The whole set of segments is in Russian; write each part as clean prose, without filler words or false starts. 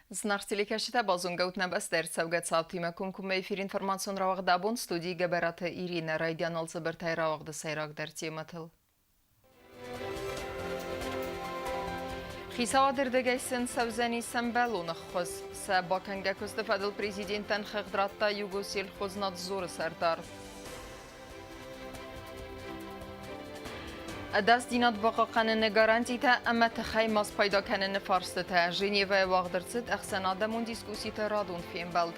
Знахтеликашита базунгаутна бастерцавга цавтима кумкуме эфир информацион равагдабон студии габарата Ирина Райдянол забертай равагда сайраг дар тематыл. Хисавадыр дегайсын савзани самбалуны хоз. Сабаканга кустафадыл президенттен хагдратта югосел хознадзоры сардар. دست دینات باقا قانون گارانتی تا اما تخیل ماس پیدا کنن فارسته تا ژنیو واقدرست اخسناده من دیسکوسی تا رادون فیم بلد.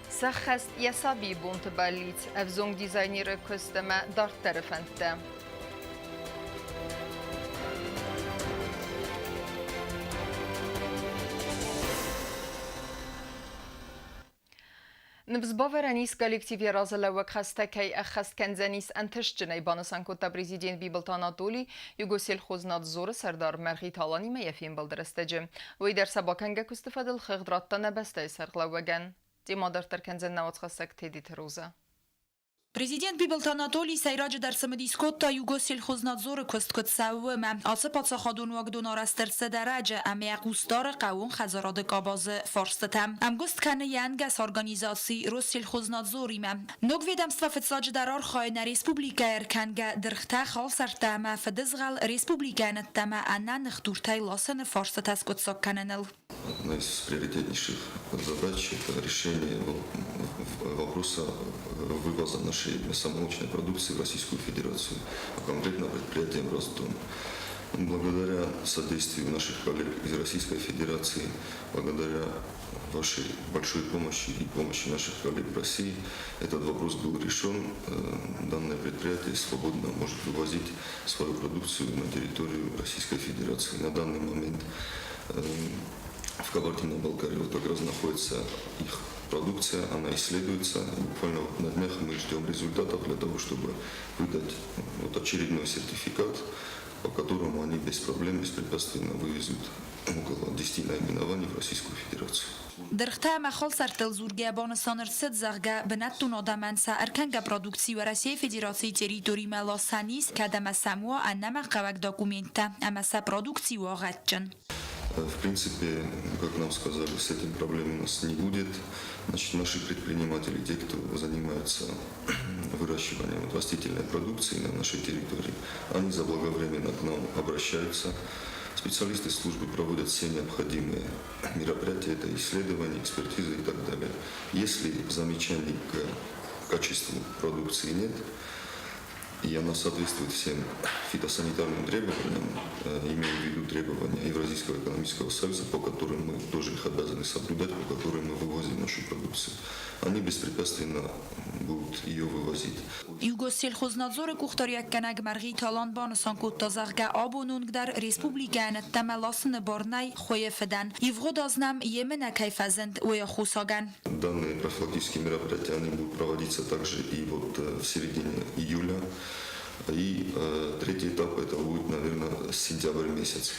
سخست یسابی بونت بالیت افزونگ دیزاینیر کستما دارت طرفنده. نبزباورانیس کالکتیوی رازلوک خسته کی اخست کنزنیس انتش جنای بانسان کتا پریزیدنت بیبلتان آناتولی یوگوسیل خوزنات زور سردار مرخی تالانی میفیم بلدرسته جم وی در سباکنگه کستفادل خغدراتا نبسته سرغلوگن دیما در ترکنزن نوات خستک تیدیت روزه. Президент Бибелт Анатолий Сайраджи дар самодискотта Югосельхознадзор косткот саввема асыпатса хадун вагдун арастерсе дараджа амяк устар қавун хазарады кабазы форстатам. Амгуст каны янгас организации Россельхознадзорима. Ног ведомства федсаджи дарар хайна республика эрканга дырхта халсартама федзгал республиканаттама аннан хтуртай ласын форстатас котсаккананыл. Одна из приоритетнейших задач – это решение вопроса вывоза нашей мясомолочной продукции в Российскую Федерацию, а конкретно предприятием «Ростом». Благодаря содействию наших коллег из Российской Федерации, благодаря вашей большой помощи и помощи наших коллег в России, этот вопрос был решен. Данное предприятие свободно может вывозить свою продукцию на территорию Российской Федерации. На данный момент в Кабардино-Балкарии вот как раз находится их продукция, она исследуется. Буквально на днях мы ждем результатов для того, чтобы выдать очередной сертификат, по которому они без проблем, беспрепятственно вывезут около 10 наименований в Российскую Федерацию. Дырхта махал сартыл зурге бонусаныр сыдзарга бенаттун адаманса эрканга продукции в России Федерации территории Малосанис, кадама самуа аннама кавак документа, амаса продукции вагатчан. В принципе, как нам сказали, с этим проблем у нас не будет. Значит, наши предприниматели, те, кто занимается выращиванием растительной продукции на нашей территории, они заблаговременно к нам обращаются. Специалисты службы проводят все необходимые мероприятия, это исследования, экспертизы и так далее. Если замечаний к качеству продукции нет, и она соответствует всем фитосанитарным требованиям, имею в виду требования Евразийского экономического союза, по которым мы тоже их обязаны соблюдать, по которым мы вывозим нашу продукцию. Они беспрепятственно будут ее вывозить. Югосельхознадзор кухтарιακканаг марги талан бансан куттазарга абонунг дар республикан тамаласын барнай хоефедан. Евгодазнам Йемена кайфазент уяхусаган. Данные профилактические мероприятия они будут проводиться также и вот в середине июля. И третий этап это будет, наверное, сентябрь месяц.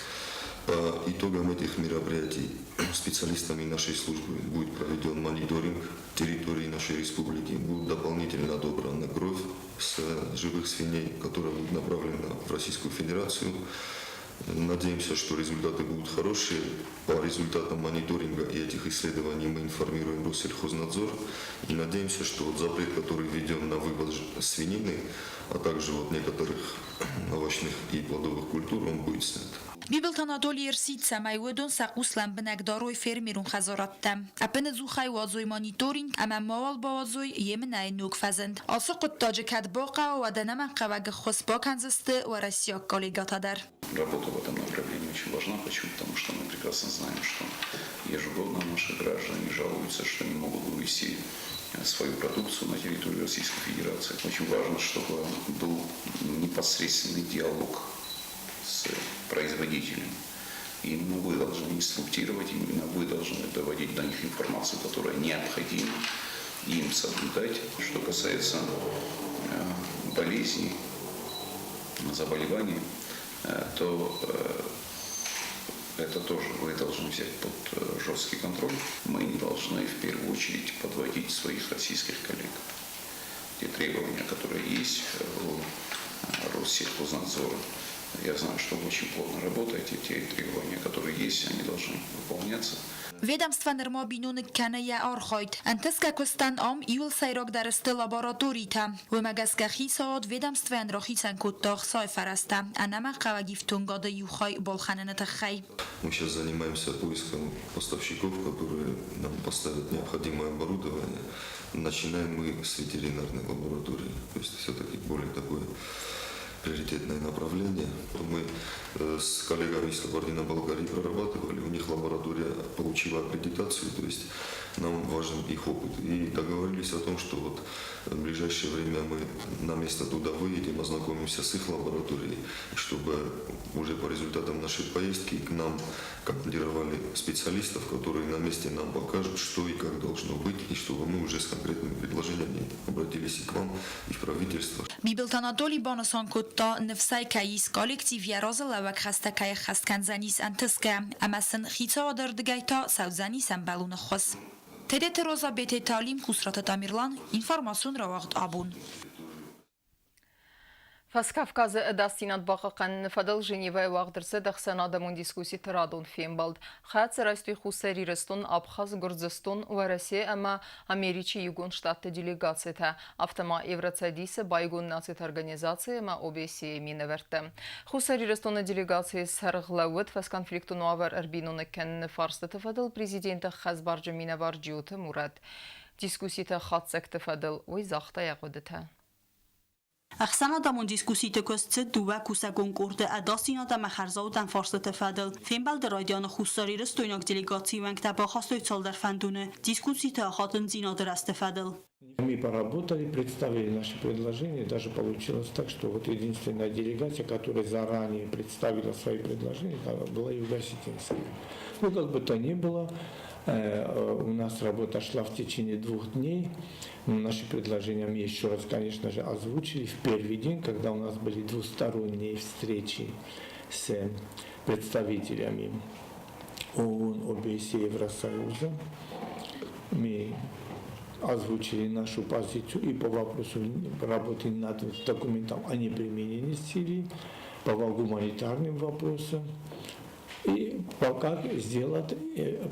По итогам этих мероприятий специалистами нашей службы будет проведен мониторинг территории нашей республики, будет дополнительно отобрана кровь с живых свиней, которая будет направлена в Российскую Федерацию. Надеемся, что результаты будут хорошие. По результатам мониторинга и этих исследований мы информируем Россельхознадзор. И надеемся, что вот запрет, который введен на вывоз свинины, а также вот некоторых овощных и плодовых культур, он будет снят. Бибелт Анатолий Ерсит самайведон сакуслан бенагдорой фермерун хазараттам. Апен зухай вазой мониторинг, ама мавал бавазой Йеменай нук фазент. Асык таджикат бака ваданама каваг хосба канзасты ва Россия коллегатадар. Работа в этом направлении очень важна. Почему? Потому что мы прекрасно знаем, что ежегодно наши граждане жалуются, что не могут вывести свою продукцию на территорию Российской Федерации. Очень важно, чтобы был непосредственный диалог с производителем. Именно вы должны инструктировать, именно вы должны доводить до них информацию, которая необходима им соблюдать. Что касается болезней, заболеваний, то это тоже вы должны взять под жесткий контроль. Мы не должны в первую очередь подводить своих российских коллег. Те требования, которые есть у Россельхознадзора, Я знаю, что вы очень плотно работаете, те требования, которые есть, они должны выполняться. Ведомство нرمابینون کنه آرخاید انتس که کستن آم ایول سیراک در است لاباراتوری تا و مگس که خیساد ведомство انراخی سنکوتاخ سای فرسته انما قواگیفتون گاده یوخای بالخننت خی. Мы сейчас занимаемся поиском поставщиков, которые нам поставят необходимое оборудование. Начинаем мы с ветеринарной лаборатории. То есть все-таки более такое приоритетное направление. Мы с коллегами из Кабардино-Балкарии прорабатывали, у них лаборатория получила аккредитацию, то есть нам важен их опыт. И договорились о том, что вот в ближайшее время мы на место туда выедем, ознакомимся с их лабораторией, чтобы уже по результатам нашей поездки к нам командировали специалистов, которые на месте нам покажут, что и как должно быть, и чтобы мы уже с конкретными предложениями обратились и к вам, и в правительство. بیبلتاناتولی بانسان کتا نفسای کاییس کالکتیوی رازل و خستکای خستکنزنیس انتسکه امسن خیتا دردگیتا سوزنیسن بلون خس. تدت روزا بیت تعلیم خسرات تامیرلان اینفرماسیون را وقت آبون. Фас Кавказы дастинат бақақан фадал Женевая вағдырсы дақсанадамын дискуси тырадун фембалд. Хат сарайстуй хусари рыстун Абхаз Гурзыстун ва Россия ама Америчи югун штатты делегацията. Автома Евроцадисы байгун нацит организации ама ОБСЕ миневерті. Хусари рыстуны делегации сарғлауыт фас конфликту нуавар арбинуны кәнні фарстыты фадал президенті Хазбарджы миневар джиуты Мурат. Дискусита хатсекті фадал ой зақта яғудыты. اخسانا دامون دیسکوسیت کست دوه کوسا گونکورد اداسینا دم خرزا و دم فارست فدل فیمبل در رایدیان خوستاری رستویناک دلیگاتی ونگ با خواستوی چال در فندونه دیسکوسیت آخاتن زینا در است فدل. Мы поработали, представили наши предложения, даже получилось так, что вот единственная делегация, которая заранее представила свои предложения, была Юго-Осетинская. Ну, как бы то ни было, у нас работа шла в течение 2 дней. Наши предложения мы еще раз, конечно же, озвучили в первый день, когда у нас были двусторонние встречи с представителями ООН, ОБСЕ, Евросоюза. Мы озвучили нашу позицию и по вопросу работы над документом о неприменении Сирии, по гуманитарным вопросам и как сделать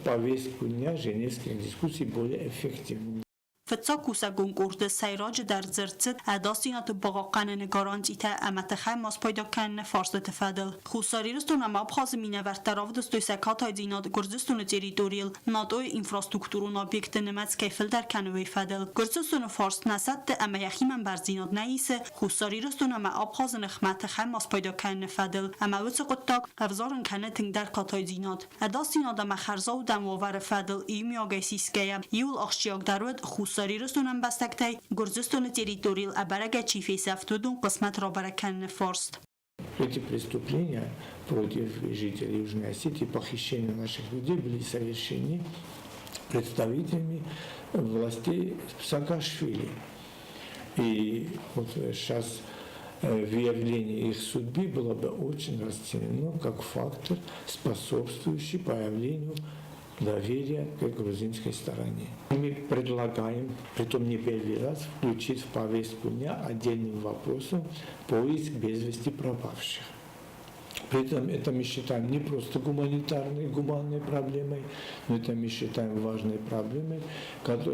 повестку дня женевских дискуссий более эффективной. فتسا کوسا گونکورد سیراج در زرزت اداسینات باقاقن نگارانتیتا امتخه ماس پیدا کن فارس تفادل خوصاری رستون اما ابخاز مینه ورطراف دستوی سکات های زیناد گرزستون تریتوریل نادوی انفراستوکتورون آبیکت نمت کیفل در کنوی فدل گرزستون فارس نسد اما یخی من بر زیناد نیسه خوصاری رستون اما ابخاز نخمتخه ماس پیدا کن فدل اما وچه قطاق افزارن کنه تنگ در کاتای زیناد اداسیناد اما خرزا و دموار فدل ایمی آگای سیسکه یول اخشیاق درود خوصاری رستونم بستکتای گرزستون تریتوریل ابرگه چیفی سفتودون قسمت را برکن فارست. Эти преступления против жителей Южной Осетии, похищения наших людей были совершены представителями властей Саакашвили. И вот сейчас выявление их судьбы было бы очень расценено как фактор, способствующий появлению доверия к грузинской стороне. Мы предлагаем, притом не первый раз, включить в повестку дня отдельным вопросом поиск без вести пропавших. При этом это мы считаем не просто гуманной проблемой, но это мы считаем важной проблемой,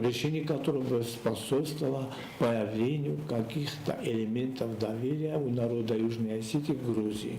решение которой бы способствовало появлению каких-то элементов доверия у народа Южной Осетии к Грузии.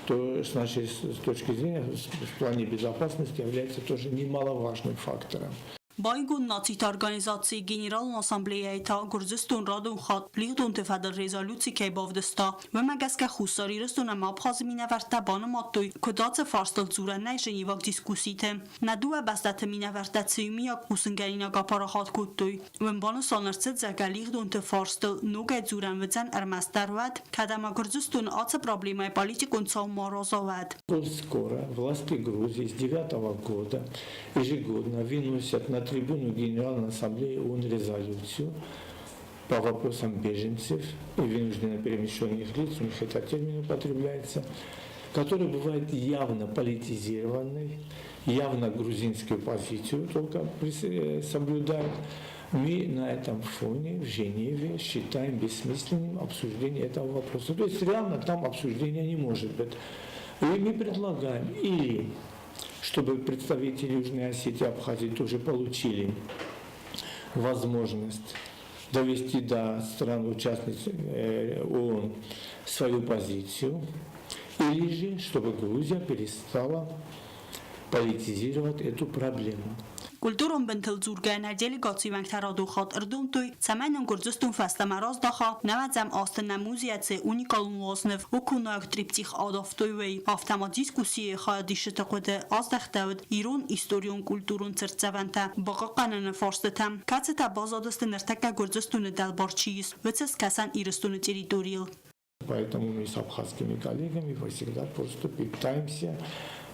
То с нашей точки зрения в плане безопасности является тоже немаловажным фактором. بایگون ناتیت ارگانیزاسی گنرال آسامبلیای تا گرزستون رادون خاد لیدون تفادل رزولوسی که باودستا و مگس که خوصاری رستون اما ابخاز مینورد بان ماتوی کدات فارستل زوره نه ژنیواک دیسکوسیته ندوه بستت مینورد تسیومیا کوسنگرینا گاپارا خاد کدوی و بان سانرست زگلیدون تفارستل نوگه زورن وزن ارمستر ود کدما گرزستون آت پرابلیمای پالیتیکون ساو مارازا ود. Скоро власти Грузии с 2009 года ежегодно выносят на трибуну Генеральной Ассамблеи ООН резолюцию по вопросам беженцев и вынужденно перемещенных лиц, у них этот термин употребляется, которая бывает явно политизированной, явно грузинскую позицию только соблюдает, Мы на этом фоне в Женеве считаем бессмысленным обсуждение этого вопроса. То есть реально там обсуждения не может быть. И мы предлагаем или чтобы представители Южной Осетии и Абхазии тоже получили возможность довести до стран-участниц ООН свою позицию, или же чтобы Грузия перестала политизировать эту проблему. Կուլտուրոն բնթլձուրգայնա դելեգացի վանքթարադուխատ ըրդումտույ ցամայնն գուրձստուն ֆաստամարոզ դախա նավացամ աստնամուզիացե ունիկալունոսնև ուքունակ տրիպտիխ ադոֆտույվեի ավտոմատիսկուսի խայդիշտակոդե ազդախտավդ իրուն իստորիոն կուլտուրուն ծրծավանտա բաղականն ֆորստամ կացետա բազադստը նրտակա գուրձստունը դալբարչիիս վեցս կասան իրստունը տերриториալ. Поэтому мы с абхазскими коллегами всегда просто пытаемся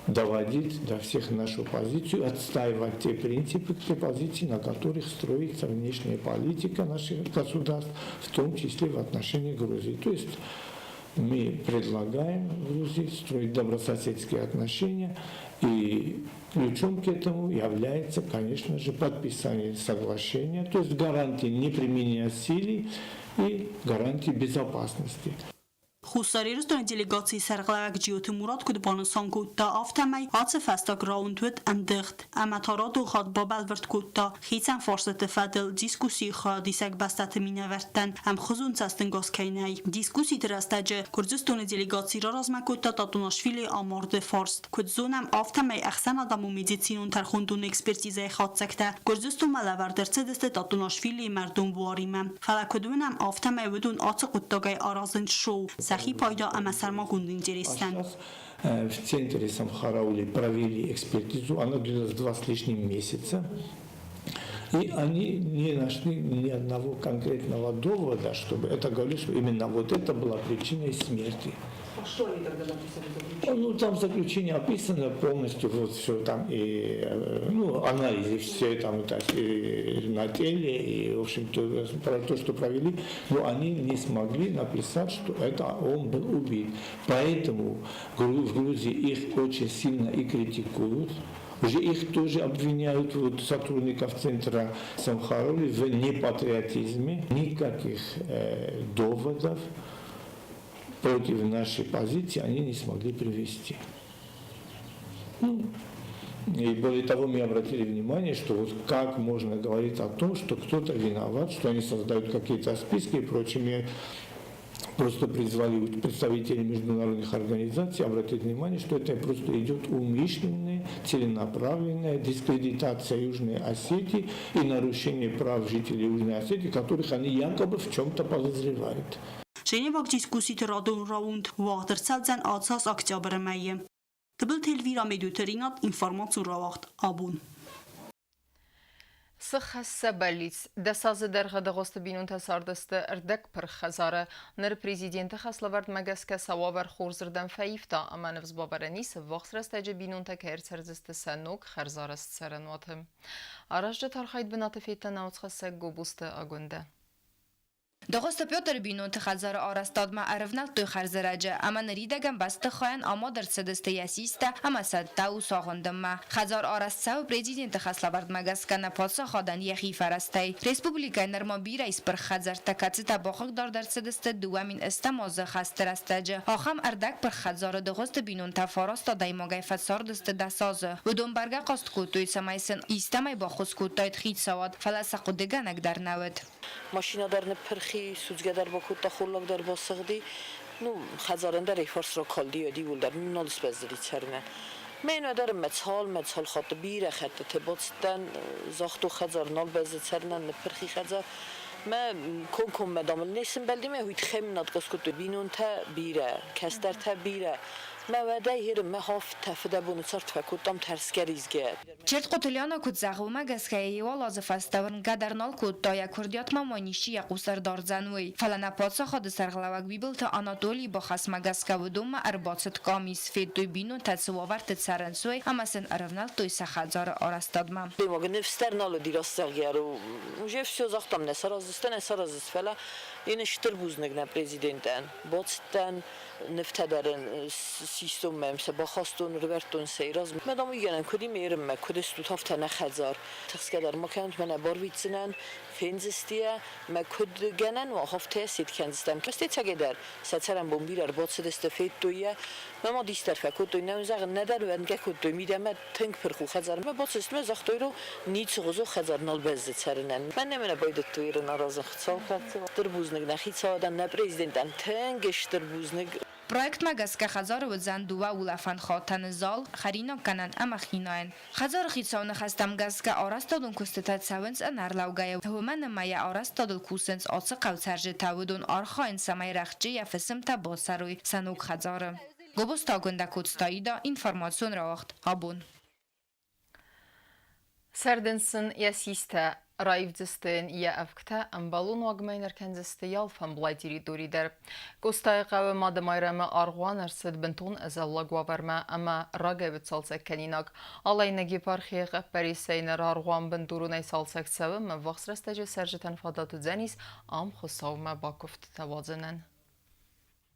доводить до всех нашу позицию, отстаивать те принципы, те позиции, на которых строится внешняя политика наших государств, в том числе в отношении Грузии. То есть мы предлагаем Грузии строить добрососедские отношения, и ключом к этому является, конечно же, подписание соглашения, то есть гарантии неприменения силы и гарантии безопасности. Խուսարիրստոն դելեգացի սարղլավակ ջիոթի մուրատ կուտբանսան կուտտա ավտամայ ացը ֆաստակ ռաունդուտ անդեղտ ամաթարոդ ու խատ բաբալ վրտ կուտտա խիցան ֆորսետը ֆադել դիսկուսի խադիսակ բաստատը մինավերտան ամ խզունցաստն գոսկայնայ դիսկուսի դրաստաջը Քուրդիստոնի դելեգացի ռազմակուտտա տատունաշվիլի ամորդը ֆորստ կուտզոնամ ավտամայ ախսան ադամու մեդիցինուն թարխունդուն էքսպերտիզայ խացակտա Քուրդիստոն մալավար դրցեդստե տատունաշվիլի մարտուն բուարիմա ֆալակուդունամ автомай выдун ацы куттагай аразын шоу сахи пайда амасармагунд интересен. В центре Самхараули провели экспертизу, она длилась 2 с лишним месяца. И они не нашли ни одного конкретного довода, чтобы это говорили, что именно вот это была причиной смерти. А что они тогда написали? Ну, там заключение описано полностью, вот все там, и, анализы все там, и на теле, и, в общем-то, про то, что провели, но они не смогли написать, что это он был убит. Поэтому в Грузии их очень сильно и критикуют. Уже их тоже обвиняют, вот, сотрудников центра Самхараули, в непатриотизме. Никаких доводов против нашей позиции они не смогли привести. И более того, мы обратили внимание, что вот как можно говорить о том, что кто-то виноват, что они создают какие-то списки и прочее. Мы просто призвали представителей международных организаций обратить внимание, что это просто идет умышленная, целенаправленная дискредитация Южной Осетии и нарушение прав жителей Южной Осетии, которых они якобы в чем-то подозревают. Женевակ դիսկուսի դրադուն ռաունդ վաղդրցալ ձեն ացած ակտյաբրը մայը. Տբıl telvira medüterinat informasyon ravaqt abun. Sıxhəssə bəlic, dəsazı dərğədə qostu binun təsardəstə ərdək pır xəzarı, nər prezidenti xəslavard məgəskə savavər xorzırdən fəyifta, əmənivz babarənis, vaxt rəstəcə binun tək ərçərzəstə sənok xərzarəst sərənvatı. Arajcə tarxayd binatı feytən əvz xəssə qobustı agündə. Дагоста Петр бинун тхазар арастадма арвнал той харзараджа ама наридагам басты хаyan ама дерцедесте ясиста ама садта у сагындымма хазар арастсау президент хаслабард магаскана патса хадан яхи фарастай республика нерма бира испр хазар такацта бахак дар дерцедесте дуамин استماز خاسترستجه آخم اردک پر خزار دغست بینون تفاراستا دایماگای فساردست دساز ودون برگه قاست کوتوی سمایسن ایستمای با خوز کوتایت خید سواد فلسق دگنک در نود ماشینا در نپرخی سوزگه در با کوتا خلاق در با سغدی نو خزارن در ایفارس را کالدی یا دیول در نالس بزدی چرنه من در متحال خاطر بیره خط تبادستن زاختو خزار نال بزد چرنه نپرخی خزار ما کن مدامل نیستم بلدی ما هیچ خیم ندگست کت بینون تا بیره کستر تا بیره ما وده هیرم ما هاف تفده بونه چرت فکوتام ترسکریز گرد چرت قتلیانا کت زغومه گسخیی والاز فستورن قدرنال کت تایا کردیات مامانیشی یقوسر دارزنوی فلنا پاتسا خود سرغلوک بیبل تا آناتولی با خسمه گسکه و دوم ارباطت کامیز فید توی بینون تدسواورت سرنسوی اما سن ارونال توی سخدزار آرستادمم دیماغ نفستر نالو دیراستر گیرو مجھے فسیو زاختم نسرازست فلا این اشتر بوزنگ نه پرزیدنتن باتستن نفتدرن سیستم ممسه با خواستون روبرتون سیراز مدام میگن کدی میرم ما کدی استوتاف تنه خزار تخسکدر ما کنت من بار ویتسنن فینزستیه ما کد گنن و هفته سید کنستم کستی چگدر سرم بمبیرر باد سدست فیت دویه ما دیستر فکر دوی نمیزه ندر و نگه کد دوی میدم ما تنگ پرخو خزار ما باد سیستم زختوی رو نیت غزو خزار نال بزد سرنن من نمی‌دونم باید توی رو ناراضی خطاب کرد در بوزنگ نخیت ساده نه پرزیدنت تنگش در بوزنگ Проект магазка хазар و زندوه و لفن خاطن زال خرینا کنن اما خیناین خزار خیتسان خستم گزکه آرستادون کستت سونس انرلاوگای همه مایه آرستادل کوسنس آس قوسرج تاودون آرخاین سمای رخچه یفسم تا باسروی سنوک خزاره گوبوس تاگنده کودستاییدا اینفرماسیون را وقت هابون Сәрденсін ясисті райвдістін ия әвкті әмбалун вагмайнер кәнзісті ялфан бұлай территоридер. Костай қавы мады майрамы арғуан әрсід бінтон әзалла гуаварма әмі рагайвіт салсак кәнинак. Алайны гепархия ғаппәрисайнер арғуан біндурунай салсак сәві мә вақсрастажы сәржітен фадату дзәнис ам хұсаума бакуфты тавазынын.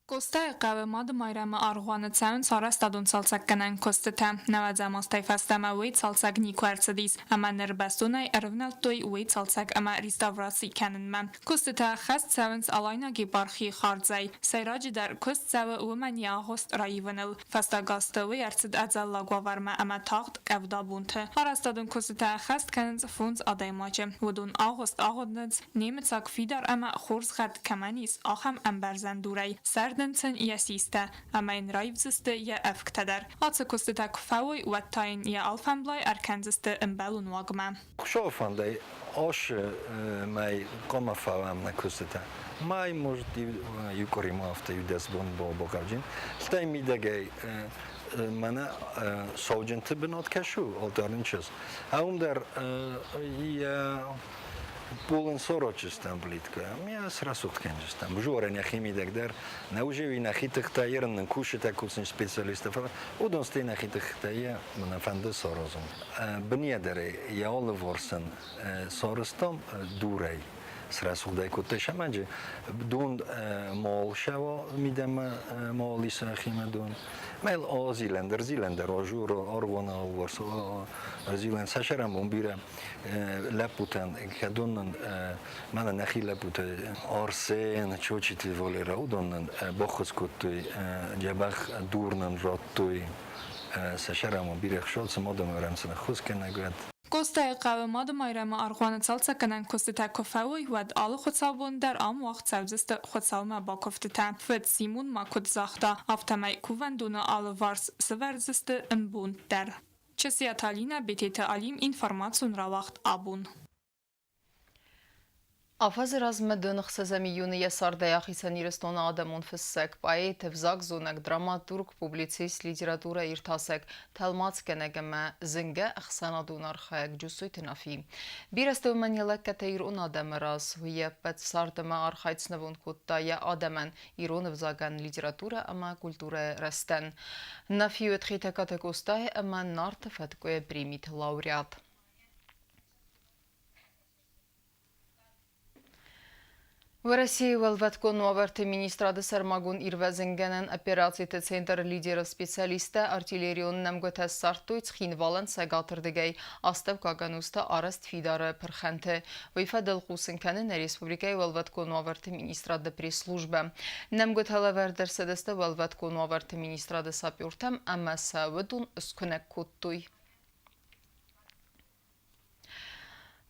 Կոստայ կավեմադը մայրամը արղուանը ծայուն սարաստադուն սալցակկանան կոստտա, նավաձամոստայ ֆաստամա ուի ծալցակ նիկուարցդիս, ամա նրբաստունայ արվնալտոյ ուի ծալցակ ամա ռիստավրասի կաննմա։ Կոստտա խաստ ծայունց ալայնագի բարխի խարձայ, սայրաջի դար կոստ ծավը ուման յաղոստ ռայիվնլ, ֆաստագաստը ուի արցդ ածալլա գվավարմա ամա թաղտ կավդաբունթը։ Արաստադուն կոստտա խաստ կաննց ֆունց ադայմաճը, վդուն աղոստ աղոդնց, նիմեցակ ֆիդար ամա խորզ խատ կամանիս, աղամ ամբարզան դուրայ, Sardinsen jasiste, amain raivziste ja efkteder. Atse kosteta kfawoi wattain ja alfanblai arkenziste imbelun wagma. Шофан да ош май кома фавам на костета. Май может юкорима авто юдес бон богавжин. Стай мидагей mana savcıntı binat keşu alternçes. Aumder ya Полон сорочистам плитка. Я сразу тканчистам. Жора не химидек дер. На уже и на хитах таерн кушать акусин специалистов. Удон сте на хитах тая на фанды сорозум. Бнедере я олворсен соростом дурей. Сразу дай котеша манже. Дун мол шаво мидем молиса химадун. Мел о Зилендер, о жур, орвона олворс, Зилен сашерам бомбира лепутен, кадоннен, мана нахи лепуте, орсен, чочити волера, удоннен, бохоскотой, джабах дурнен роттой, сашерам бомбира хшолц модом рамсен хускен нагад. Կոստայ կավեմադը մայրամը արղուանը ծալցականան կոստետա կոֆավոյ վադ ալը խոցավոն դար ամ վաղ ծավձստը խոցավմա բակովտտա վդ սիմուն մակոտ զախտա ավտամայ կուվանդունը ալը վարս սվերձստը ընբուն դար Չեսիա թալինա բետետը ալիմ ինվարմացուն ռավաղտ աբուն Афаз размедын хсазамиюны ясар даяхисан ирестона адамун фиссек, поэт, взак зонек, драматург, публицист, литература иртасек, талмац кенегеме, зинге ахсанадун архаек, джусуй тинафи. Биресте уменилек кете ирун адам раз, хуе пет сардеме архайцневун кутта я адамен, ирун взаген литература ама культура рестен. Нафи ветхите катекустай ама нартефеткое примит лауреат. В России Велветкон Новерты министрады Сармагун Ирвезингенен операцията център лидера специалиста артиллерион намготес сартуйц хинвален сегатырдыгай астав кагануста арест фидары пырхенте. Вайфадел Хусенкенен Республикай Велветкон Новерты министрады пресс-службы. Намготела вердерседесте Велветкон Новерты министрады сапюртам амаса ведун үскүнек куттуй.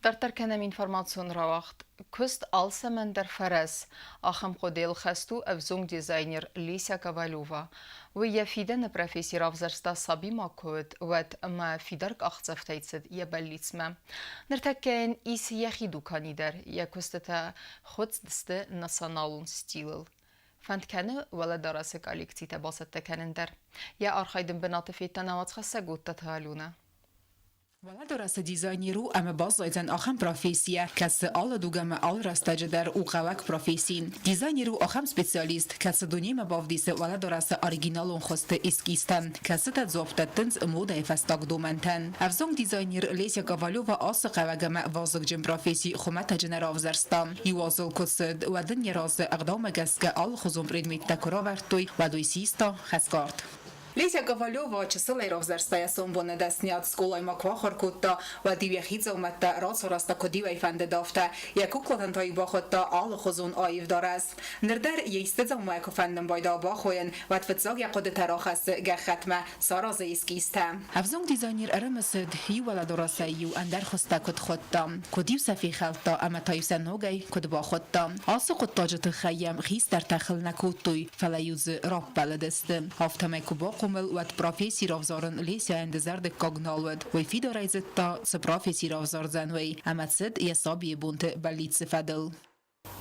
Дартарканам информацион равахт. Күст алсамендер фарес. Ахам ходел хасту авзунг дизайнер Лися Ковалева. Вия фиден профессор авзарста Сабима Ковет вет ма фидарк ахцафтайцед ябаллицма. Нертакен ис яхиду канидер. Я кустата ходсдсте националун стилл. فانتكنه ولا دراسة كالكتيتا باسط تكنندر. يا أرخيدن بنات في التناوات خاصة قوت تتهالونا. ولادرس دیزاینیرو اما باز زایزن آخم پروفیسیه کس آل دوگم آل راستاج در او قوک پروفیسین دیزاینیرو آخم سپیسیالیست کس دونیم باودیس ولادرس اوريجینالون خوست اسکیستن کس تزوفتتنز موده فستاک دومنتن افزون دیزاینیر لیسیا کاوالو و آس قوگم وازق جم پروفیسی خمت جنراف زرستان یوازل کسد و دنیا راز اقدام گسک آل خزوم پریدمیت تکرا ورتوی و دوی سیستا خسکارت Леся Ковалева часила й розерстає сомбоне деснят сколой маквахор кутта ва дів'яхідзе уметта розораста кодіва й фендедовте, яку клотантої бахотта ал хозун айв дараз. Нердер їстидза умеку фендем байда бахоєн ва твицог якоди тарахас гехетме саразе іскісте. Авзонг дизайнер ارمسد یوالا دراسه یو اندر خسته کد خودتا کدیو سفی خلطا اما تایوسه نوگی کد با خودتا آسو قطاجت خیم خیست در تخل نکوتوی فلیوز راب بلدستم هفتمه کبا قمل ود پروفیسی رافزارن لیسیا اندزرد کاغنال ود وی فی دارایزت تا سپروفیسی رافزار زنوی اما صد یسابی بونت بلیت سفدل.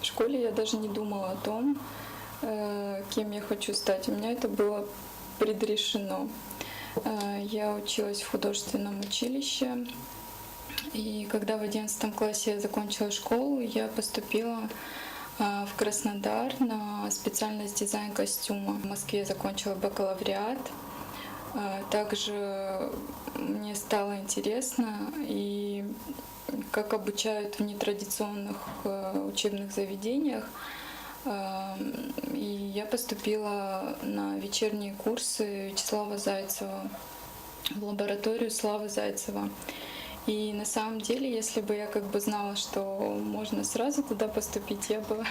В школе я даже не думала о том, кем я хочу стать. У меня это было предрешено. Я училась в художественном училище, и когда в 11 классе я закончила школу, я поступила в Краснодар на специальность дизайн костюма. В Москве я закончила бакалавриат. Также мне стало интересно, и как обучают в нетрадиционных учебных заведениях. И я поступила на вечерние курсы Вячеслава Зайцева, в лабораторию Славы Зайцева. И на самом деле, если бы я как бы знала, что можно сразу туда поступить, я бы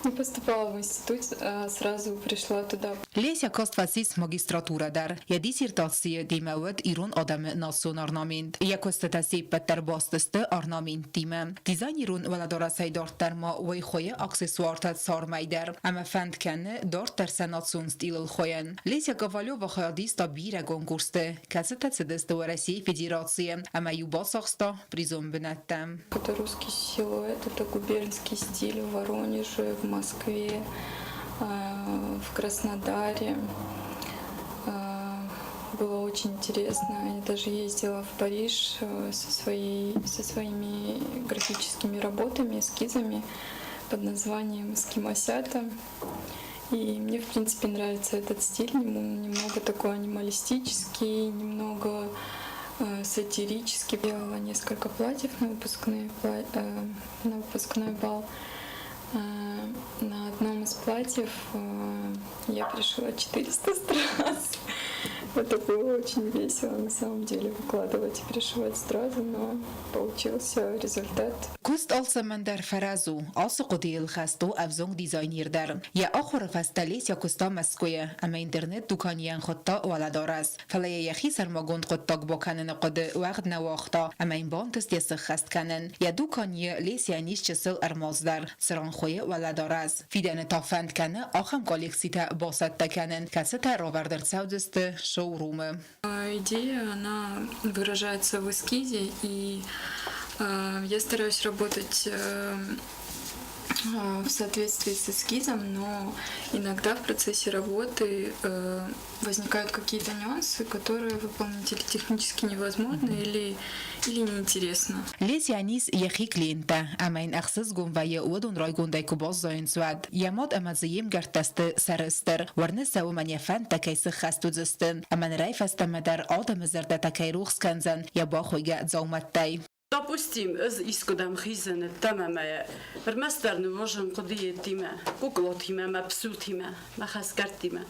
не поступала в институт, а сразу пришла туда. لیسیا کاست فاسیس ماگیستراتورا در یا دیسیرتاسی دیموت ایرون آدم ناسون آرنامند یا کست تسی پتر باستست آرنامند تیمم دیزاین ایرون ولا دارسای دارت در ما وی خوی اکسسوارت سار میدر اما فند کنه دارت در سناتسون ستیل الخوین لیسیا کاوالو و خیادیستا بیره گونکورسته کسی تسدست ورسی فدراسیه اما یو باساخستا پریزون بنتم. Это русский силуэт, это губернский стиль в Воронеже, в Москве, в Краснодаре. Было очень интересно. Я даже ездила в Париж со своими графическими работами, эскизами под названием «Эскимосята». И мне, в принципе, нравится этот стиль. Немного такой анималистический, немного сатирический. Делала несколько платьев на выпускной бал. На одном из платьев я пришила 400 страз. Это было очень весело на самом деле выкладывать и пришивать стразы, но получился результат. كوست آلسا من در فرازو آسو قدی الخستو افزونگ دیزاینیر در یا آخر فستالیس یا کوستا مسکویه اما اینترنت دوکانیان خودتا ولا دارست فلی یخی سرماگوند خودتاک با کنن قد وقت نواختا اما این بانتست یسخ خست کنن یا دوکانی لیس یعنیش چسل ارماز در سران خویه ولا دارست فیدن تا فند کنه آخم کالکسی تا باست تکنن کسی تا راوردر سودست شورومه. Идея, она выражается в эскизе, и я стараюсь работать в соответствии с эскизом, но иногда в процессе работы возникают какие-то нюансы, которые выполнить или технически невозможно, или неинтересно. لیس یعنیس یخی کلینتا اما این اخصاص گون و یا اودون رای گونده که باز زاین سواد یاماد اما زیم گرتست سرستر ورنسه و من یفن تکیس خستو زستن اما رای فستم در آدم زرده تکی روخ سکنزن یا با خویگه زومت تای. Допустим, искудам хизен тамамая. Вермастер не можем ходить тима, куклотима, мапсутима, махаскартима.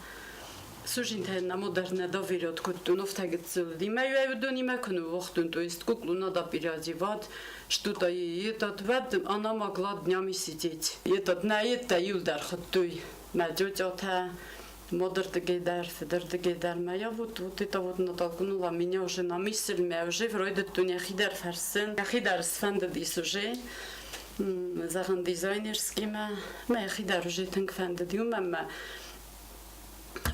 Сужинте на модерне доверят, куда нафтагется. Дима я веду не макну вахтун, то есть куклу надо переодевать, что-то и этот вад она могла днями сидеть. Этот на это юлдар хатуй, мадётя Модер дегейдар, федер дегейдар, я вот это вот натолкнула меня уже на мысль, меня уже вроде тут яхидар фарсен, яхидар сфандадис уже, захан дизайнерским, яхидар уже тенкфандадиум,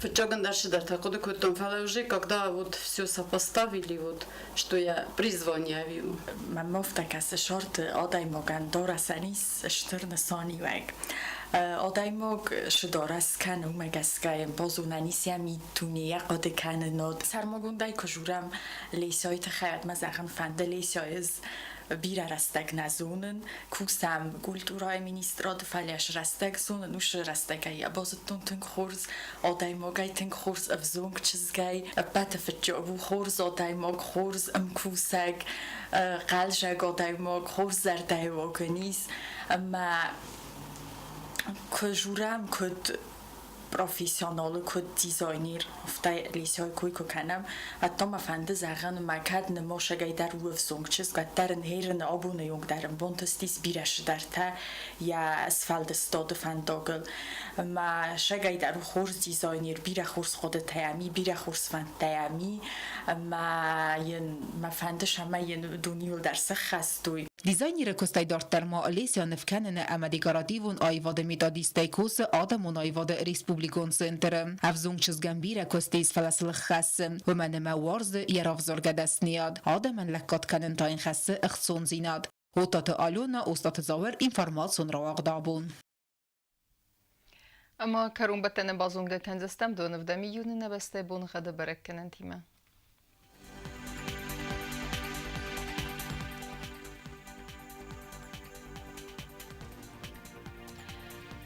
в чоган дальше да так вот кутом фала уже, когда вот все сопоставили, вот что я призвание вижу. من مفتك از شرط آدای مگن دور سنیس شتر نسانی وگ آدایموگ شدارست کن و مگسکایم بازونانیسیا میتونی قد کن نود سرماگوندای کجورم لیسای تخیل مزخن فنده لیسایز بیر رستگ نزونن کوسم کولتورای مینیستراد فلیش رستگ زونن وش رستگای بازتون تنگ خورز آدایموگای تنگ خورز افزونگ چیزگای باتفجو خورز آدایموگ خورز کوسگ قلجگ آدایموگ خورز زردای وگنیس اما کجورم کد پروفیسیونال کد دیزاینر افتای لیسای کوی کنم حتی ما فنده زغن مکد نماشگای در وف زنگ چیز که در نهرن آبونه یونگ درم بونتستیس بیرش در تا یا اسفالد استاد فنداگل ما شگای در خورز دیزاینر بیره خورز خود تیامی بیره خورز فند تیامی ما فندش همه ین دونیول در سخ هستوی دیزاینر کستای دارتر ما لیسیا نفکنن امدیگارادیون آیواد میدادیستای کوس آدمون آیواد ریسپوبلیکون سنتر افزونگ چزگن بیره کستیز فلسل خسم و من موارز یراف زرگه دست نیاد آدمن لکات کنن تا این خسه اخصون زیناد هوتات آلونا استات زاور اینفرماسون رو اقدابون اما کرون بتن بازونگ ده تنزستم دو نفدمی یون نبسته بون خده برکنن تیمه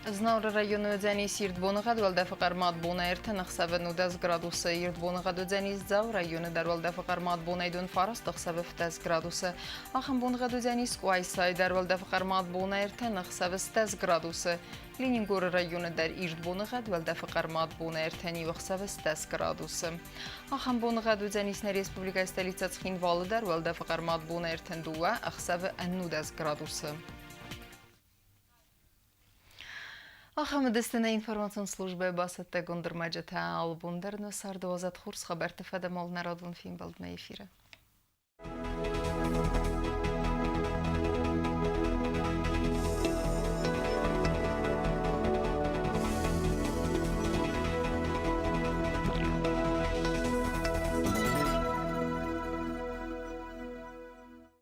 Znor rajonu Dzenis Irdbonaga dwelda qarmat bona erten xsave 9 gradus Irdbonaga Dzenis zav rajonu darwelda qarmat bona idun faras xsave 10 gradus Axam bonaga Dzenis Qaysay darwelda qarmat bona erten xsave 10 gradus Leningor rajonu dar Irdbonaga dwelda qarmat bona erteni xsave 10 gradus Axam bonaga Dzenis na Respublika stolica Tskhinvalı darwelda qarmat bona erten duwa xsave 9 gradus آخام دستنا اینفورماسیون службы басатта гондырмаджата албундерно сар 12 хурс хабар тефада мол народун фин балд на эфире